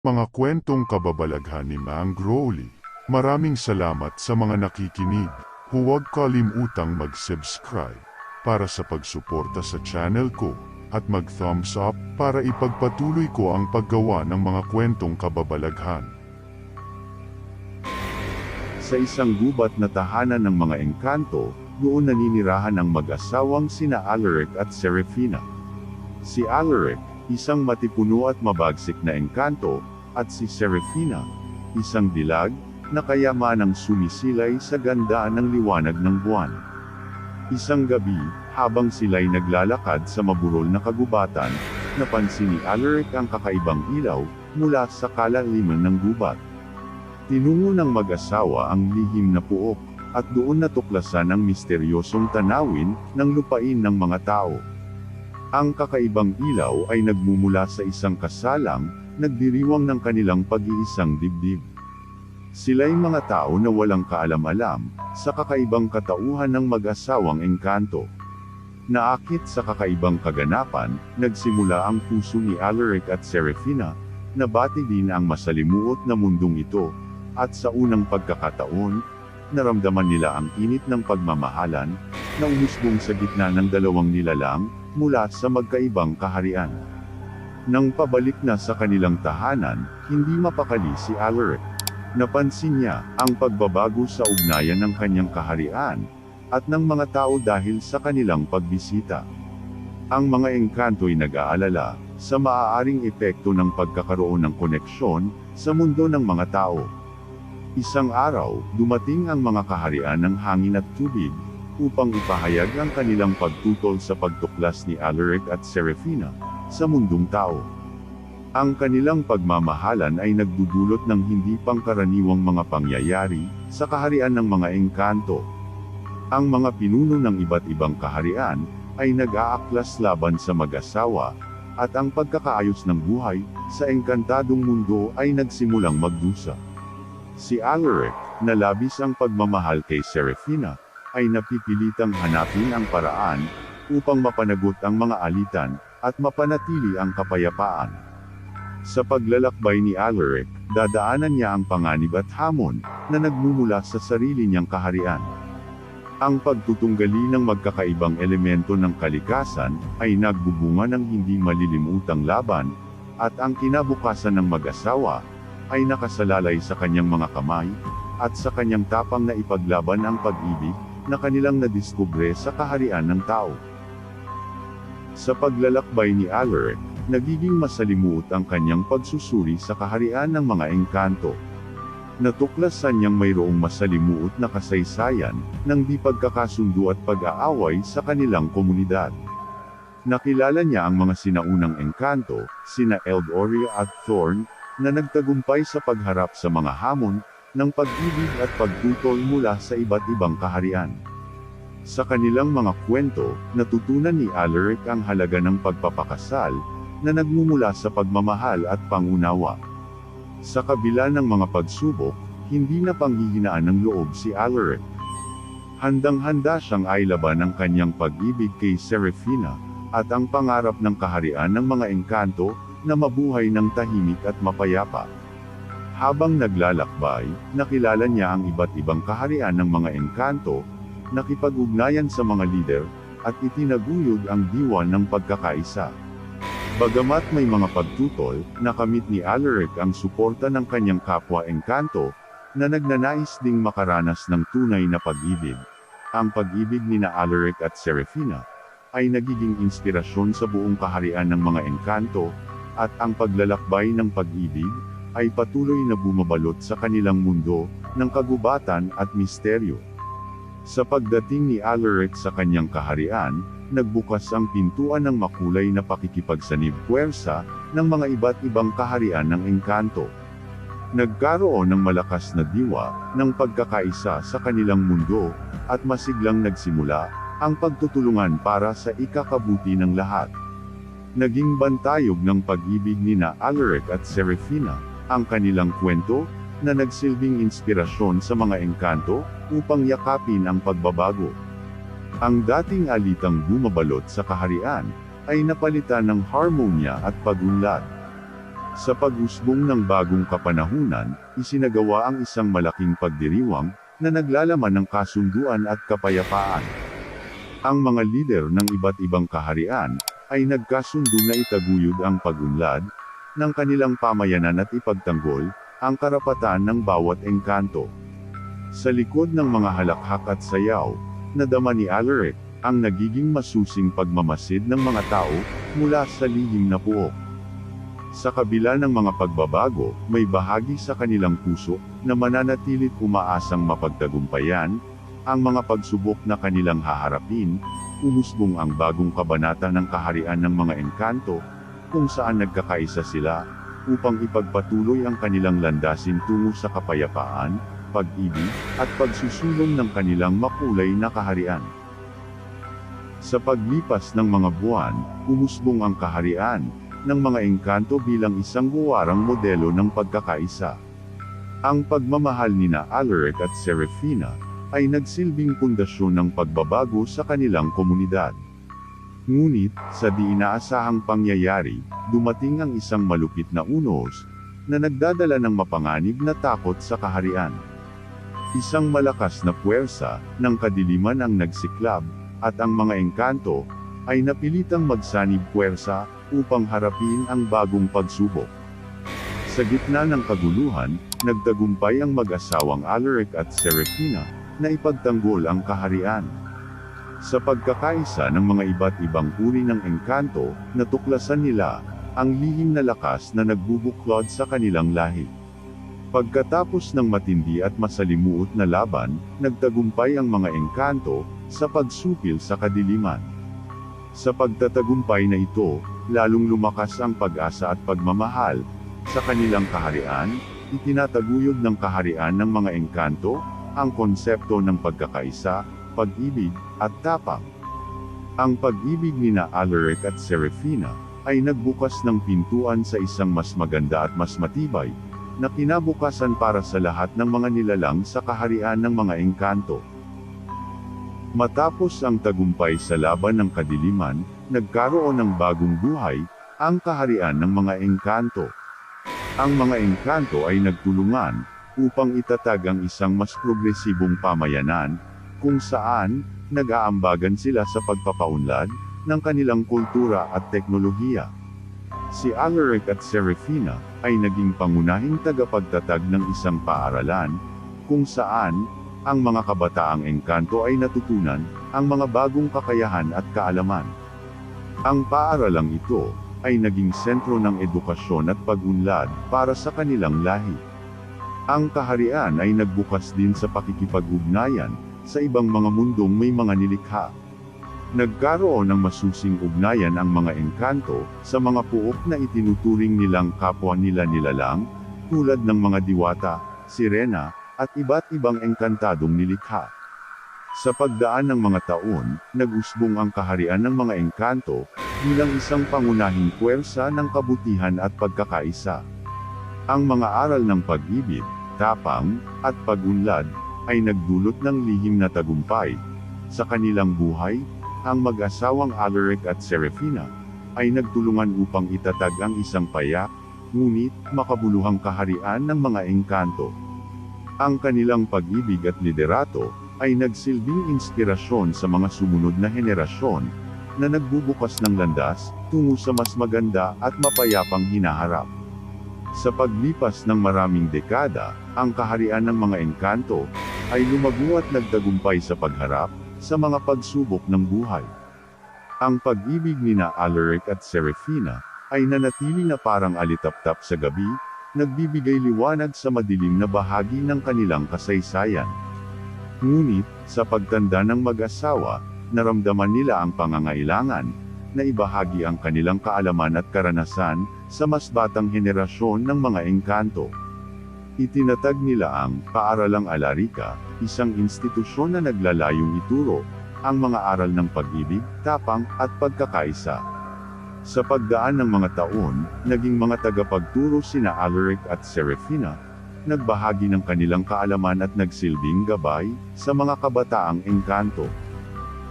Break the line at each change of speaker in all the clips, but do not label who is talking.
Mga kwentong kababalaghan ni Mang Crowley. Maraming salamat sa mga nakikinig. Huwag kalimutang mag-subscribe para sa pagsuporta sa channel ko at mag-thumbs up para ipagpatuloy ko ang paggawa ng mga kwentong kababalaghan.
Sa isang gubat na tahanan ng mga engkanto, doon naninirahan ang mag-asawang sina Alaric at Serafina. Si Alaric, isang matipuno at mabagsik na engkanto, at si Serafina, isang dilag, na kayamanang sumisilay sa ganda ng liwanag ng buwan. Isang gabi, habang sila'y naglalakad sa maburol na kagubatan, napansin ni Alaric ang kakaibang ilaw, mula sa kalaliman ng gubat. Tinungo ng mag-asawa ang lihim na puok, at doon natuklasan ang misteryosong tanawin, ng lupain ng mga tao. Ang kakaibang ilaw ay nagmumula sa isang kasalang, nagdiriwang ng kanilang pag-iisang dibdib. Sila'y mga tao na walang kaalam-alam, sa kakaibang katauhan ng mag-asawang engkanto. Naakit sa kakaibang kaganapan, nagsimula ang puso ni Alaric at Serafina, nabati din ang masalimuot na mundong ito, at sa unang pagkakataon, naramdaman nila ang init ng pagmamahalan, na umusbong sa gitna ng dalawang nilalang, mula sa magkaibang kaharian. Nang pabalik na sa kanilang tahanan, hindi mapakali si Alaric. Napansin niya ang pagbabago sa ugnayan ng kanyang kaharian, at ng mga tao dahil sa kanilang pagbisita. Ang mga engkanto'y nag-aalala sa maaaring epekto ng pagkakaroon ng koneksyon sa mundo ng mga tao. Isang araw, dumating ang mga kaharian ng hangin at tubig, upang ipahayag ang kanilang pagtutol sa pagtuklas ni Alaric at Serafina, sa mundong tao. Ang kanilang pagmamahalan ay nagdudulot ng hindi pangkaraniwang mga pangyayari, sa kaharian ng mga engkanto. Ang mga pinuno ng iba't ibang kaharian, ay nag-aaklas laban sa mag-asawa, at ang pagkakaayos ng buhay, sa engkantadong mundo ay nagsimulang magdusa. Si Alaric, na labis ang pagmamahal kay Serafina, ay napipilitang hanapin ang paraan, upang mapanagot ang mga alitan, at mapanatili ang kapayapaan. Sa paglalakbay ni Alaric, dadaanan niya ang panganib at hamon, na nagmumula sa sarili niyang kaharian. Ang pagtutunggali ng magkakaibang elemento ng kalikasan, ay nagbubunga ng hindi malilimutang laban, at ang kinabukasan ng mag-asawa, ay nakasalalay sa kanyang mga kamay, at sa kanyang tapang na ipaglaban ang pag-ibig, na kanilang nadiskubre sa kaharian ng tao. Sa paglalakbay ni Alaric, nagiging masalimuot ang kanyang pagsusuri sa kaharian ng mga engkanto. Natuklasan niyang mayroong masalimuot na kasaysayan, ng di pagkakasundo at pag-aaway sa kanilang komunidad. Nakilala niya ang mga sinaunang engkanto, sina Eldoria at Thorn, na nagtagumpay sa pagharap sa mga hamon, ng pag-ibig at pagtutol mula sa iba't ibang kaharian. Sa kanilang mga kwento, natutunan ni Alaric ang halaga ng pagpapakasal, na nagmumula sa pagmamahal at pangunawa. Sa kabila ng mga pagsubok, hindi na panghihinaan ng loob si Alaric. Handang-handa siyang ailaban ang kanyang pag-ibig kay Serafina, at ang pangarap ng kaharian ng mga engkanto, na mabuhay ng tahimik at mapayapa. Habang naglalakbay, nakilala niya ang iba't ibang kaharian ng mga engkanto, nakipag-ugnayan sa mga lider, at itinaguyod ang diwa ng pagkakaisa. Bagamat may mga pagtutol, nakamit ni Alaric ang suporta ng kanyang kapwa engkanto, na nagnanais ding makaranas ng tunay na pag-ibig. Ang pag-ibig ni Alaric at Serafina, ay nagiging inspirasyon sa buong kaharian ng mga engkanto, at ang paglalakbay ng pag-ibig, ay patuloy na bumabalot sa kanilang mundo, ng kagubatan at misteryo. Sa pagdating ni Alaric sa kanyang kaharian, nagbukas ang pintuan ng makulay na pakikipagsanib-puwersa, ng mga iba't ibang kaharian ng engkanto. Nagkaroon ng malakas na diwa, ng pagkakaisa sa kanilang mundo, at masiglang nagsimula, ang pagtutulungan para sa ikakabuti ng lahat. Naging bantayog ng pag-ibig nina Alaric at Serafina, ang kanilang kwento, na nagsilbing inspirasyon sa mga engkanto, upang yakapin ang pagbabago. Ang dating alitang bumabalot sa kaharian, ay napalitan ng harmonya at pagunlad. Sa pag-usbong ng bagong kapanahunan, isinagawa ang isang malaking pagdiriwang, na naglalaman ng kasunduan at kapayapaan. Ang mga lider ng iba't ibang kaharian, ay nagkasundo na itaguyod ang pag-unlad, ng kanilang pamayanan at ipagtanggol, ang karapatan ng bawat engkanto. Sa likod ng mga halakhak at sayaw, nadama ni Alaric, ang nagiging masusing pagmamasid ng mga tao, mula sa lihim na puok. Sa kabila ng mga pagbabago, may bahagi sa kanilang puso, na mananatilit umaasang mapagtagumpayan, ang mga pagsubok na kanilang haharapin, umusbong ang bagong kabanata ng kaharian ng mga engkanto, kung saan nagkakaisa sila, upang ipagpatuloy ang kanilang landasin tungo sa kapayapaan, pag-ibig, at pagsusulong ng kanilang makulay na kaharian. Sa paglipas ng mga buwan, umusbong ang kaharian ng mga engkanto bilang isang huwarang modelo ng pagkakaisa. Ang pagmamahal nina Alaric at Serafina ay nagsilbing pundasyon ng pagbabago sa kanilang komunidad. Ngunit, sa di inaasahang pangyayari, dumating ang isang malupit na unos, na nagdadala ng mapanganib na takot sa kaharian. Isang malakas na puwersa ng kadiliman ang nagsiklab, at ang mga engkanto ay napilitang magsanib puwersa upang harapin ang bagong pagsubok. Sa gitna ng kaguluhan, nagtagumpay ang mag-asawang Alaric at Serafina, na ipagtanggol ang kaharian. Sa pagkakaisa ng mga iba't ibang uri ng engkanto, natuklasan nila ang lihim na lakas na nagbubuklod sa kanilang lahi. Pagkatapos ng matindi at masalimuot na laban, nagtagumpay ang mga engkanto sa pagsupil sa kadiliman. Sa pagtatagumpay na ito, lalong lumakas ang pag-asa at pagmamahal sa kanilang kaharian. Itinataguyod ng kaharian ng mga engkanto ang konsepto ng pagkakaisa, pag-ibig, at tapang. Ang pag-ibig nina Alaric at Serafina ay nagbukas ng pintuan sa isang mas maganda at mas matibay na kinabukasan para sa lahat ng mga nilalang sa kaharian ng mga engkanto. Matapos ang tagumpay sa laban ng kadiliman, nagkaroon ng bagong buhay ang kaharian ng mga engkanto. Ang mga engkanto ay nagtulungan upang itatag ang isang mas progresibong pamayanan, kung saan nag-aambagan sila sa pagpapaunlad ng kanilang kultura at teknolohiya. Si Alaric at Serafina ay naging pangunahing tagapagtatag ng isang paaralan, kung saan ang mga kabataang engkanto ay natutunan ang mga bagong kakayahan at kaalaman. Ang paaralang ito ay naging sentro ng edukasyon at pag-unlad para sa kanilang lahi. Ang kaharian ay nagbukas din sa pakikipag-ugnayan sa ibang mga mundong may mga nilikha. Nagkaroon ng masusing ugnayan ang mga engkanto sa mga puok na itinuturing nilang kapwa nila nilalang, tulad ng mga diwata, sirena, at iba't ibang engkantadong nilikha. Sa pagdaan ng mga taon, nag-usbong ang kaharian ng mga engkanto bilang isang pangunahing puwersa ng kabutihan at pagkakaisa. Ang mga aral ng pag-ibig, tapang, at pag-unlad ay nagdulot ng lihim na tagumpay. Sa kanilang buhay, ang mag-asawang Alaric at Serafina ay nagtulungan upang itatag ang isang payak, ngunit makabuluhang kaharian ng mga engkanto. Ang kanilang pag-ibig at liderato ay nagsilbing inspirasyon sa mga sumunod na henerasyon na nagbubukas ng landas tungo sa mas maganda at mapayapang hinaharap. Sa paglipas ng maraming dekada, ang kaharian ng mga engkanto ay lumago at nagtagumpay sa pagharap sa mga pagsubok ng buhay. Ang pag-ibig nina Alaric at Serafina ay nanatili na parang alitaptap sa gabi, nagbibigay liwanag sa madilim na bahagi ng kanilang kasaysayan. Ngunit, sa pagtanda ng mag-asawa, naramdaman nila ang pangangailangan na ibahagi ang kanilang kaalaman at karanasan sa mas batang henerasyon ng mga engkanto. Itinatag nila ang Paaralang Alarica, isang institusyon na naglalayong ituro ang mga aral ng pag-ibig, tapang, at pagkakaisa. Sa pagdaan ng mga taon, naging mga tagapagturo sina Alaric at Serafina, nagbahagi ng kanilang kaalaman at nagsilbing gabay sa mga kabataang engkanto.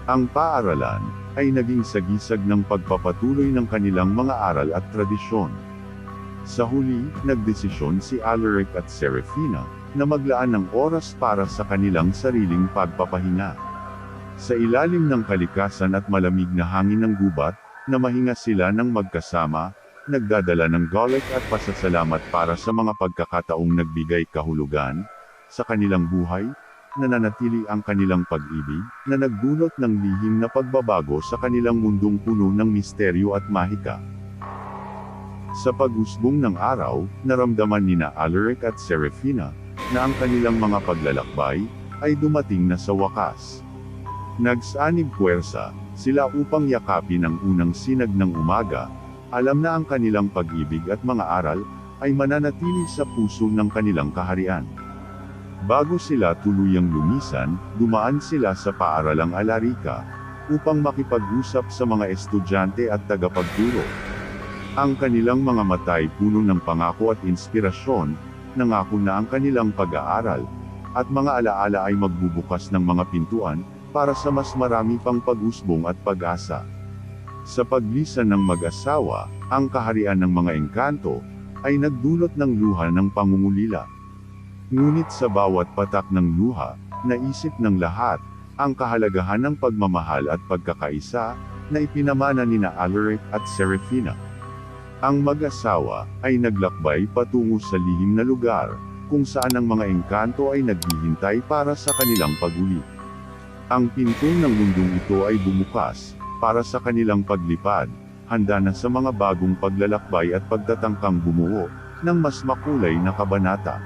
Ang paaralan ay naging sagisag ng pagpapatuloy ng kanilang mga aral at tradisyon. Sa huli, nagdesisyon si Alaric at Serafina na maglaan ng oras para sa kanilang sariling pagpapahinga. Sa ilalim ng kalikasan at malamig na hangin ng gubat, namahinga sila ng magkasama, nagdadala ng galit at pasasalamat para sa mga pagkakataong nagbigay kahulugan sa kanilang buhay, nananatili ang kanilang pag-ibig, na nagdulot ng lihim na pagbabago sa kanilang mundong puno ng misteryo at mahika. Sa pag-usbong ng araw, naramdaman nina Alaric at Serafina na ang kanilang mga paglalakbay ay dumating na sa wakas. Nagsanib puwersa sila upang yakapin ang unang sinag ng umaga, alam na ang kanilang pag-ibig at mga aral ay mananatili sa puso ng kanilang kaharian. Bago sila tuluyang lumisan, dumaan sila sa paaralang Alarica upang makipag-usap sa mga estudyante at tagapagturo. Ang kanilang mga mata ay puno ng pangako at inspirasyon, nangako na ang kanilang pag-aaral at mga alaala ay magbubukas ng mga pintuan para sa mas marami pang pag-usbong at pag-asa. Sa paglisan ng mag-asawa, ang kaharian ng mga engkanto ay nagdulot ng luha ng pangungulila. Ngunit sa bawat patak ng luha, naisip ng lahat ang kahalagahan ng pagmamahal at pagkakaisa na ipinamana nina Alaric at Serafina. Ang mag-asawa ay naglakbay patungo sa lihim na lugar kung saan ang mga engkanto ay naghihintay para sa kanilang pag-uli. Ang pinto ng mundong ito ay bumukas para sa kanilang paglipad, handa na sa mga bagong paglalakbay at pagtatangkang bumuo ng mas makulay na kabanata.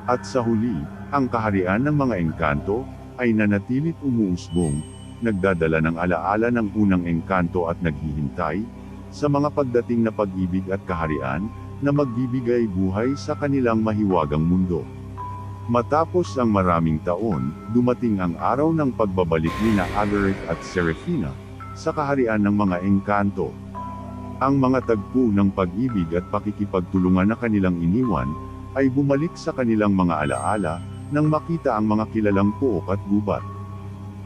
At sa huli, ang kaharian ng mga engkanto ay nanatilit umuusbong, nagdadala ng alaala ng unang engkanto at naghihintay sa mga pagdating na pag-ibig at kaharian na magbibigay buhay sa kanilang mahiwagang mundo. Matapos ang maraming taon, dumating ang araw ng pagbabalik nina Alaric at Serafina sa kaharian ng mga engkanto. Ang mga tagpo ng pag-ibig at pakikipagtulungan na kanilang iniwan ay bumalik sa kanilang mga alaala nang makita ang mga kilalang puok at gubat.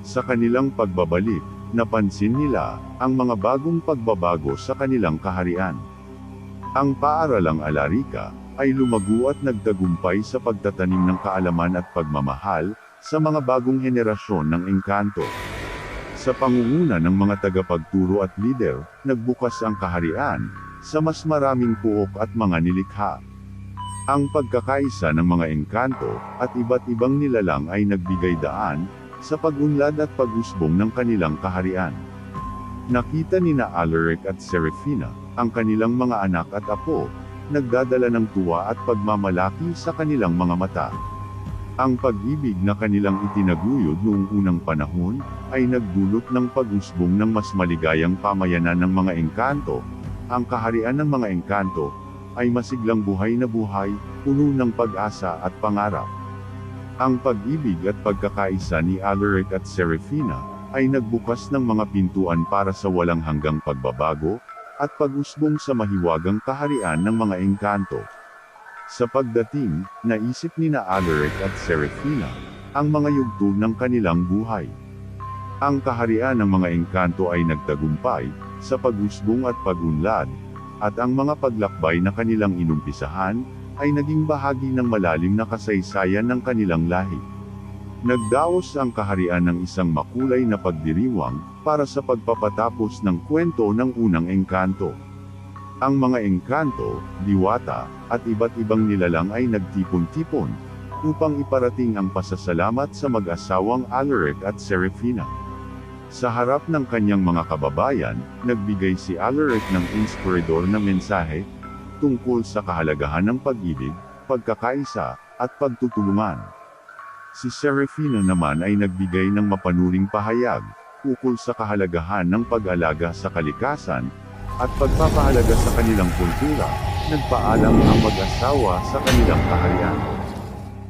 Sa kanilang pagbabalik, napansin nila ang mga bagong pagbabago sa kanilang kaharian. Ang paaralang Alarica ay lumago at nagtagumpay sa pagtatanim ng kaalaman at pagmamahal sa mga bagong henerasyon ng engkanto. Sa pangunguna ng mga tagapagturo at lider, nagbukas ang kaharian sa mas maraming puok at mga nilikha. Ang pagkakaisa ng mga engkanto at iba't ibang nilalang ay nagbigay daan sa pag-unlad at pag-usbong ng kanilang kaharian. Nakita nina Alaric at Serafina ang kanilang mga anak at apo, nagdadala ng tuwa at pagmamalaki sa kanilang mga mata. Ang pag-ibig na kanilang itinaguyod noong unang panahon ay nagdulot ng pag-usbong ng mas maligayang pamayanan ng mga engkanto. Ang kaharian ng mga engkanto ay masiglang buhay na buhay, puno ng pag-asa at pangarap. Ang pag-ibig at pagkakaisa ni Alaric at Serafina ay nagbukas ng mga pintuan para sa walang hanggang pagbabago at pag-usbong sa mahiwagang kaharian ng mga engkanto. Sa pagdating, naisip nina Alaric at Serafina ang mga yugto ng kanilang buhay. Ang kaharian ng mga engkanto ay nagtagumpay sa pag-usbong at pag-unlad, at ang mga paglakbay na kanilang inumpisahan ay naging bahagi ng malalim na kasaysayan ng kanilang lahi. Nagdaos ang kaharian ng isang makulay na pagdiriwang para sa pagpapatapos ng kwento ng unang engkanto. Ang mga engkanto, diwata, at iba't ibang nilalang ay nagtipon-tipon upang iparating ang pasasalamat sa mag-asawang Alaric at Serafina. Sa harap ng kanyang mga kababayan, nagbigay si Alaric ng inspirador na mensahe tungkol sa kahalagahan ng pag-ibig, pagkakaisa, at pagtutulungan. Si Serafina naman ay nagbigay ng mapanuring pahayag ukol sa kahalagahan ng pag-alaga sa kalikasan at pagpapahalaga sa kanilang kultura. Nagpaalam ang mag-asawa sa kanilang kaharian.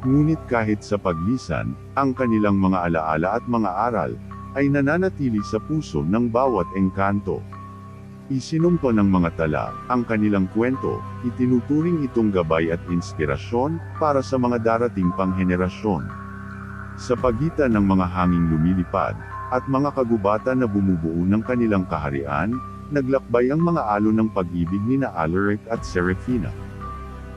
Ngunit kahit sa paglisan, ang kanilang mga alaala at mga aral ay nananatili sa puso ng bawat engkanto. Isinumpa ng mga tala ang kanilang kwento, itinuturing itong gabay at inspirasyon para sa mga darating pang henerasyon. Sa pagitan ng mga hanging lumilipad at mga kagubatan na bumubuo ng kanilang kaharian, naglakbay ang mga alon ng pag-ibig nina Alaric at Serafina.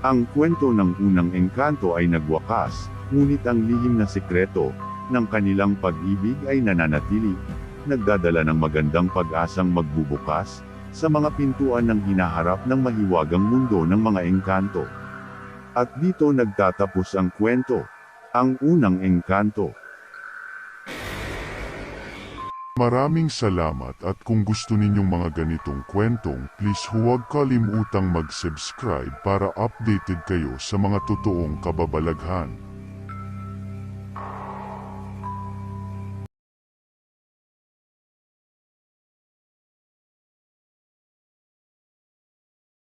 Ang kwento ng unang engkanto ay nagwakas, ngunit ang lihim na sikreto ng kanilang pag-ibig ay nananatili, nagdadala ng magandang pag-asang magbubukas sa mga pintuan ng hinaharap ng mahiwagang mundo ng mga engkanto. At dito nagtatapos ang kwento, ang unang engkanto.
Maraming salamat at kung gusto ninyong mga ganitong kwentong, please huwag kalimutang mag-subscribe para updated kayo sa mga totoong kababalaghan.